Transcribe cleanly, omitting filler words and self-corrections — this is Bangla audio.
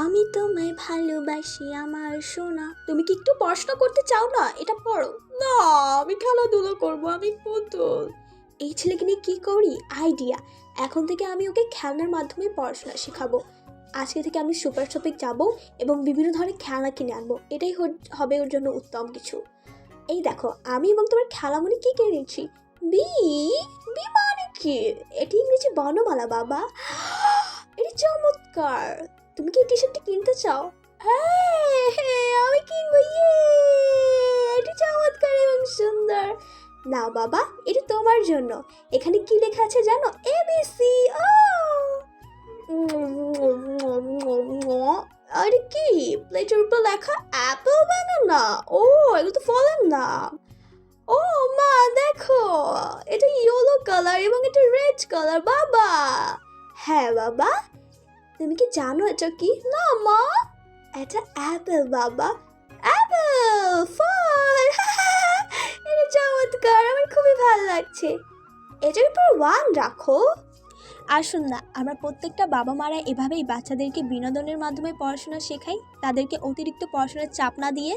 আমি তোমায় ভালোবাসি আমার সোনা। তুমি কি একটু পড়াশোনা করতে চাও না? এটা পড়ো। না, আমি খেলাধুলা করবো, আমি পুতুল। এই ছেলেকে নিয়ে কি করি? আইডিয়া। এখন থেকে আমি ওকে খেলনার মাধ্যমে পড়াশোনা শেখাবো। আজকে থেকে আমি সুপার শপিং যাব এবং বিভিন্ন ধরনের খেলনা কিনে আনবো। এটাই হবে ওর জন্য উত্তম কিছু। এই দেখো, আমি এবং তোমার খেলামণি কি কিনে নিচ্ছি। বি বি মানে কি? এটি ইংরেজি বর্ণমালা বাবা। এটা চমৎকার। তুমি কি এই টি শার্টটা কিনতে চাও? হ্যাঁ হ্যাঁ, আমি কিনবো। এটা চমৎকার এবং সুন্দর। নাও বাবা, এটা তোমার জন্য। এখানে কি লেখা আছে জানো? এবিসি। আরে কি প্লেটের উপর লেখা? অ্যাপল বানানা। ও, এগুলো তো ফলের না। ও মা, দেখো, এটা ইয়েলো কালার এবং এটা রেড কালার বাবা। হ্যাঁ বাবা, তুমি কি জানো এটা কি? না মা, এটা অ্যাপেল বাবা। অ্যাপেল ফল। এটা চমৎকার, আমার খুবই ভালো লাগছে। এটার উপর 1 রাখো। আসুন না, আমরা প্রত্যেকটা বাবা মারা এভাবেই বাচ্চাদেরকে বিনোদনের মাধ্যমে পড়াশোনা শেখাই, তাদেরকে অতিরিক্ত পড়াশোনার চাপ না দিয়ে।